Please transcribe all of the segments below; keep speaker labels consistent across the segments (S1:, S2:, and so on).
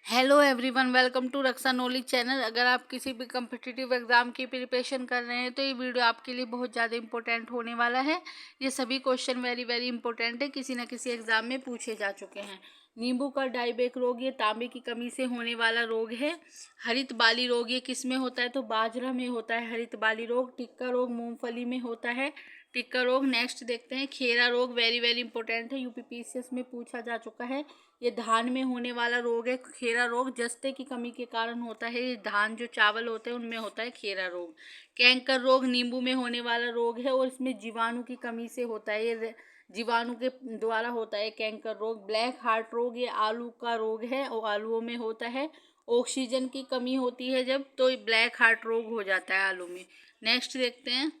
S1: Hello everyone, welcome to Raksha knowledge channel. अगर आप किसी भी कम्पिटिटिव एग्जाम की प्रिपरेशन कर रहे हैं तो ये वीडियो आपके लिए बहुत ज़्यादा इंपॉर्टेंट होने वाला है। ये सभी क्वेश्चन वेरी वेरी इंपॉर्टेंट है, किसी न किसी एग्जाम में पूछे जा चुके हैं। नींबू का डायबेक रोग ये तांबे की कमी से होने वाला रोग है। हरित बाली रोग ये किस में होता है? तो बाजरा में होता है हरित बाली रोग। टिक्का रोग मूंगफली में होता है टिक्का रोग। नेक्स्ट देखते हैं खेरा रोग, वेरी वेरी इंपॉर्टेंट है, यूपीपीसीएस में पूछा जा चुका है। ये धान में होने वाला रोग है खेरा रोग, जस्ते की कमी के कारण होता है। ये धान जो चावल होते हैं उनमें होता है खेरा रोग। कैंकर रोग नींबू में होने वाला रोग है और इसमें जीवाणु की कमी से होता है। ये जीवाणु के द्वारा होता है कैंकर रोग। ब्लैक हार्ट रोग ये आलू का रोग है और आलूओं में होता है। ऑक्सीजन की कमी होती है जब, तो ब्लैक हार्ट रोग हो जाता है आलू में। नेक्स्ट देखते हैं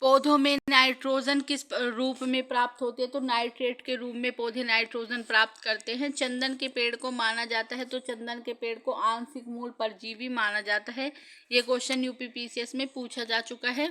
S1: पौधों में नाइट्रोजन किस रूप में प्राप्त होती है? तो नाइट्रेट के रूप में पौधे नाइट्रोजन प्राप्त करते हैं। चंदन के पेड़ को माना जाता है, तो चंदन के पेड़ को आंशिक मूल परजीवी माना जाता है। ये क्वेश्चन यूपीपीसीएस में पूछा जा चुका है।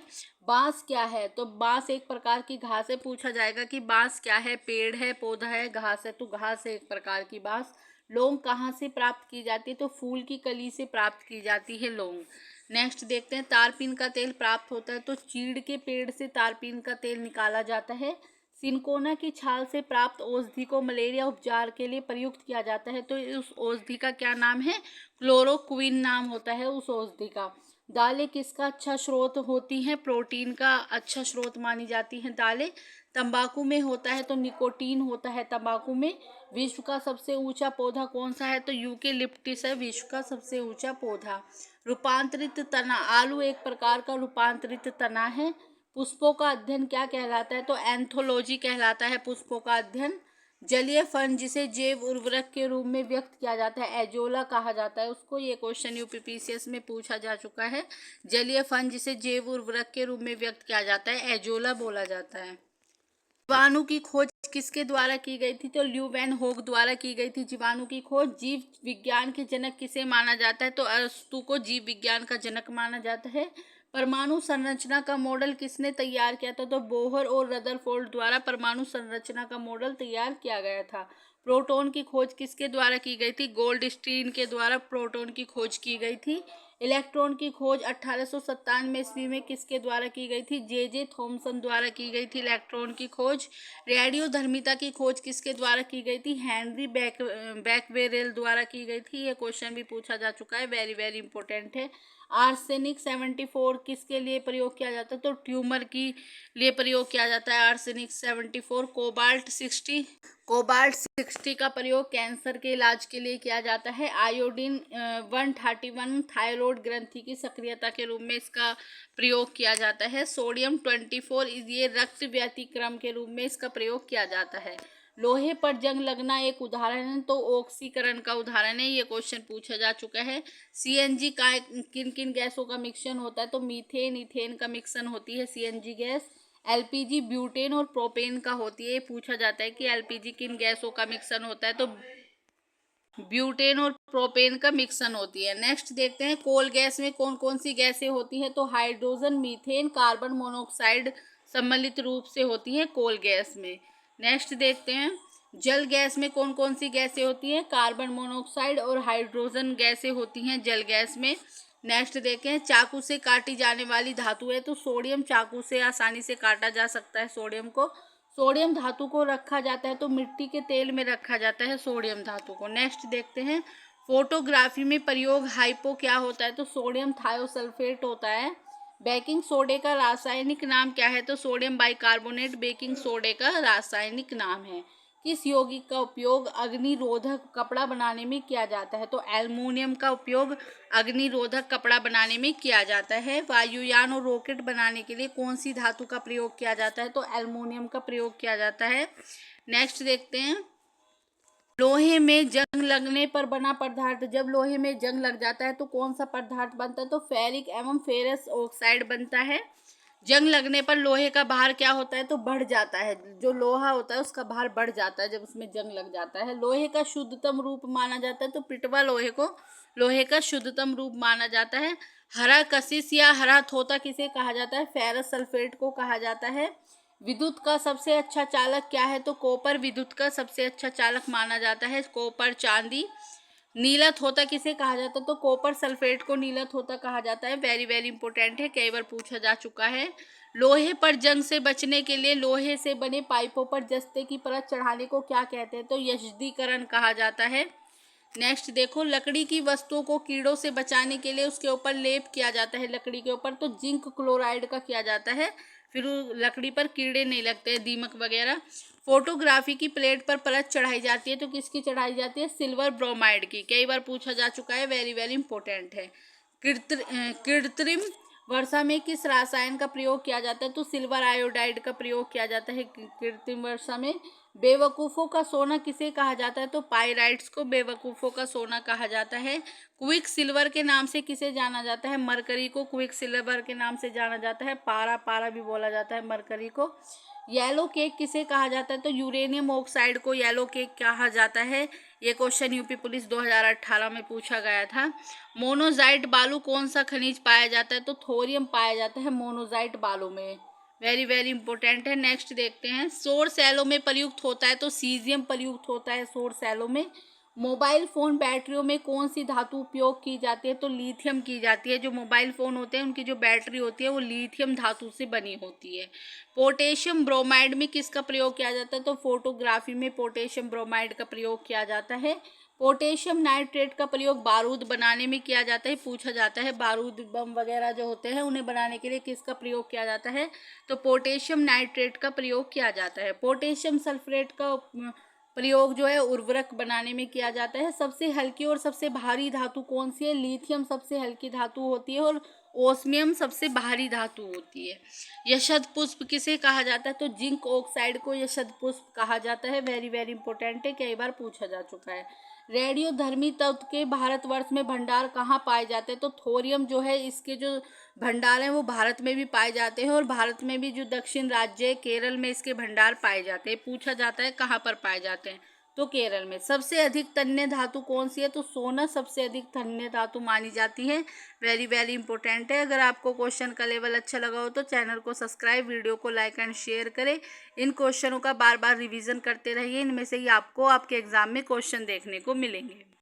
S1: बांस क्या है? तो बांस एक प्रकार की घास है। पूछा जाएगा कि बांस क्या है, पेड़ है, पौधा है, घास है? तो घास है एक प्रकार की बांस। लौंग कहाँ से प्राप्त की जाती है? तो फूल की कली से प्राप्त की जाती है लौंग। नेक्स्ट देखते हैं तारपीन का तेल प्राप्त होता है, तो चीड़ के पेड़ से तारपीन का तेल निकाला जाता है। सिनकोना की छाल से प्राप्त औषधि को मलेरिया उपचार के लिए प्रयुक्त किया जाता है, तो उस औषधि का क्या नाम है? क्लोरोक्विन नाम होता है उस औषधि का। दालें किसका अच्छा स्रोत होती हैं? प्रोटीन का अच्छा स्रोत मानी जाती हैं दालें। तंबाकू में होता है तो निकोटीन होता है तंबाकू में। विश्व का सबसे ऊंचा पौधा कौन सा है? तो यूकेलिप्टिस है विश्व का सबसे ऊंचा पौधा। रूपांतरित तना, आलू एक प्रकार का रूपांतरित तना है। पुष्पों का अध्ययन क्या कहलाता है? तो एंथोलॉजी कहलाता है पुष्पों का अध्ययन। जलीय फंड जिसे जैव उर्वरक के रूप में व्यक्त किया जाता है, एजोला कहा जाता है उसको। ये क्वेश्चन यूपीपीसीएस में पूछा जा चुका है। जलीय फंड जिसे जैव उर्वरक के रूप में व्यक्त किया जाता है, एजोला बोला जाता है। जीवाणु की खोज किसके द्वारा की गई थी? तो ल्यू वैन होग द्वारा की गई थी जीवाणु की खोज। जीव विज्ञान के जनक किसे माना जाता है? तो अरस्तु को जीव विज्ञान का जनक माना जाता है। परमाणु संरचना का मॉडल किसने तैयार किया था? तो बोहर और रदरफोर्ड द्वारा परमाणु संरचना का मॉडल तैयार किया गया था। प्रोटॉन की खोज किसके द्वारा की गई थी? गोल्डस्टीन के द्वारा प्रोटॉन की खोज की गई थी। इलेक्ट्रॉन की खोज 1897 ईस्वी में किसके द्वारा की गई थी? जे थॉमसन द्वारा की गई थी इलेक्ट्रॉन की खोज। रेडियोधर्मिता की खोज किसके द्वारा की गई थी? हेनरी बैकवेरेल द्वारा की गई थी। ये क्वेश्चन भी पूछा जा चुका है, वेरी वेरी इंपॉर्टेंट है। आर्सेनिक 74 किसके लिए प्रयोग किया जाता है? तो ट्यूमर के लिए प्रयोग किया जाता है आर्सेनिक 74। कोबाल्ट 60 का प्रयोग कैंसर के इलाज के लिए किया जाता है। आयोडीन 131 थायराइड ग्रंथि की सक्रियता के रूप में इसका प्रयोग किया जाता है। सोडियम 24 ये रक्त व्यतिक्रम के रूप में इसका प्रयोग किया जाता है। लोहे पर जंग लगना एक उदाहरण है, तो ऑक्सीकरण का उदाहरण है। ये क्वेश्चन पूछा जा चुका है। सीएनजी का किन किन गैसों का मिश्रण होता है? तो मीथेन इथेन का मिश्रण होती है सीएनजी गैस। एलपीजी ब्यूटेन और प्रोपेन का होती है। ये पूछा जाता है कि एलपीजी किन गैसों का मिश्रण होता है? तो ब्यूटेन और प्रोपेन का मिश्रण होती है। नेक्स्ट देखते हैं कोल गैस में कौन कौन सी गैसें होती हैं? तो हाइड्रोजन, मीथेन, कार्बन मोनोऑक्साइड सम्मिलित रूप से होती हैं कोल गैस में। नेक्स्ट देखते हैं जल गैस में कौन कौन सी गैसें होती हैं? कार्बन मोनोऑक्साइड और हाइड्रोजन गैसें होती हैं जल गैस में। नेक्स्ट देखें चाकू से काटी जाने वाली धातु है, तो सोडियम चाकू से आसानी से काटा जा सकता है सोडियम को। सोडियम धातु को रखा जाता है, तो मिट्टी के तेल में रखा जाता है सोडियम धातु को। नेक्स्ट देखते हैं फोटोग्राफी में प्रयोग हाइपो क्या होता है? तो सोडियम थायोसल्फेट होता है। बेकिंग सोडे का रासायनिक नाम क्या है? तो सोडियम बाइकार्बोनेट बेकिंग सोडे का रासायनिक नाम है। किस यौगिक का उपयोग अग्निरोधक कपड़ा बनाने में किया जाता है? तो एल्युमिनियम का उपयोग अग्निरोधक कपड़ा बनाने में किया जाता है। वायुयान और रॉकेट बनाने के लिए कौन सी धातु का प्रयोग किया जाता है? तो एल्युमिनियम का प्रयोग किया जाता है। नेक्स्ट देखते हैं लोहे में जंग लगने पर बना पदार्थ। जब लोहे में जंग लग जाता है तो कौन सा पदार्थ बनता है? तो फेरिक एवं फेरस ऑक्साइड बनता है। जंग लगने पर लोहे का भार क्या होता है? तो बढ़ जाता है। जो लोहा होता है उसका भार बढ़ जाता है जब उसमें जंग लग जाता है। लोहे का शुद्धतम रूप माना जाता है, तो पिटवा लोहे को लोहे का शुद्धतम रूप माना जाता है। हरा कशिश या हरा थोता किसे कहा जाता है? फेरस सल्फेट को कहा जाता है। विद्युत का सबसे अच्छा चालक क्या है? तो कॉपर विद्युत का सबसे अच्छा चालक माना जाता है, कॉपर चांदी। नीला थोता किसे कहा जाता है? तो कॉपर सल्फेट को नीला थोता कहा जाता है। वेरी वेरी इंपॉर्टेंट है, कई बार पूछा जा चुका है। लोहे पर जंग से बचने के लिए लोहे से बने पाइपों पर जस्ते की परत चढ़ाने को क्या कहते हैं? तो यशदीकरण कहा जाता है। नेक्स्ट देखो, लकड़ी की वस्तुओं को कीड़ों से बचाने के लिए उसके ऊपर लेप किया जाता है लकड़ी के ऊपर, तो जिंक क्लोराइड का किया जाता है, फिर वो लकड़ी पर कीड़े नहीं लगते हैं, दीमक वगैरह। फोटोग्राफी की प्लेट पर परत चढ़ाई जाती है, तो किसकी चढ़ाई जाती है? सिल्वर ब्रोमाइड की, कई बार पूछा जा चुका है, वेरी वेरी इंपॉर्टेंट है। कृत्रिम वर्षा में किस रसायन का प्रयोग किया जाता है? तो सिल्वर आयोडाइड का प्रयोग किया जाता है कृत्रिम वर्षा में। बेवकूफ़ों का सोना किसे कहा जाता है? तो पाइराइट्स को बेवकूफ़ों का सोना कहा जाता है। क्विक सिल्वर के नाम से किसे जाना जाता है? मरकरी को क्विक सिल्वर के नाम से जाना जाता है। पारा पारा भी बोला जाता है मरकरी को। येलो केक किसे कहा जाता है? तो यूरेनियम ऑक्साइड को येलो केक कहा जाता है। ये क्वेश्चन यूपी पुलिस 2018 में पूछा गया था। मोनोजाइट बालू कौन सा खनिज पाया जाता है? तो थोरियम पाया जाता है मोनोजाइट बालू में। वेरी वेरी इंपॉर्टेंट है। नेक्स्ट देखते हैं, सौर सेलों में प्रयुक्त होता है, तो सीजियम प्रयुक्त होता है सौर सेलों में। मोबाइल फ़ोन बैटरियों में कौन सी धातु उपयोग की जाती है? तो लिथियम की जाती है। जो मोबाइल फ़ोन होते हैं उनकी जो बैटरी होती है वो लिथियम धातु से बनी होती है। पोटेशियम ब्रोमाइड में किसका प्रयोग किया जाता है? तो फोटोग्राफी में पोटेशियम ब्रोमाइड का प्रयोग किया जाता है। पोटेशियम नाइट्रेट का प्रयोग बारूद बनाने में किया जाता है, पूछा जाता है बारूद बम वगैरह जो होते हैं उन्हें बनाने के लिए किसका प्रयोग किया जाता है? तो पोटेशियम नाइट्रेट का प्रयोग किया जाता है। पोटेशियम सल्फेट का प्रयोग जो है उर्वरक बनाने में किया जाता है। सबसे हल्की और सबसे भारी धातु कौन सी है? लिथियम सबसे हल्की धातु होती है और ओस्मियम सबसे भारी धातु होती है। यशद पुष्प किसे कहा जाता है? तो जिंक ऑक्साइड को यशद पुष्प कहा जाता है। वेरी वेरी इंपॉर्टेंट है, कई बार पूछा जा चुका है। रेडियोधर्मी तत्व के भारतवर्ष में भंडार कहाँ पाए जाते हैं? तो थोरियम जो है इसके जो भंडार हैं वो भारत में भी पाए जाते हैं, और भारत में भी जो दक्षिण राज्य है केरल में इसके भंडार पाए जाते हैं। पूछा जाता है कहाँ पर पाए जाते हैं? तो केरल में। सबसे अधिक तन्य धातु कौन सी है? तो सोना सबसे अधिक तन्य धातु मानी जाती है। वेरी वेरी इंपॉर्टेंट है। अगर आपको क्वेश्चन का लेवल अच्छा लगा हो तो चैनल को सब्सक्राइब, वीडियो को लाइक एंड शेयर करें। इन क्वेश्चनों का बार बार रिवीजन करते रहिए, इनमें से ही आपको आपके एग्जाम में क्वेश्चन देखने को मिलेंगे।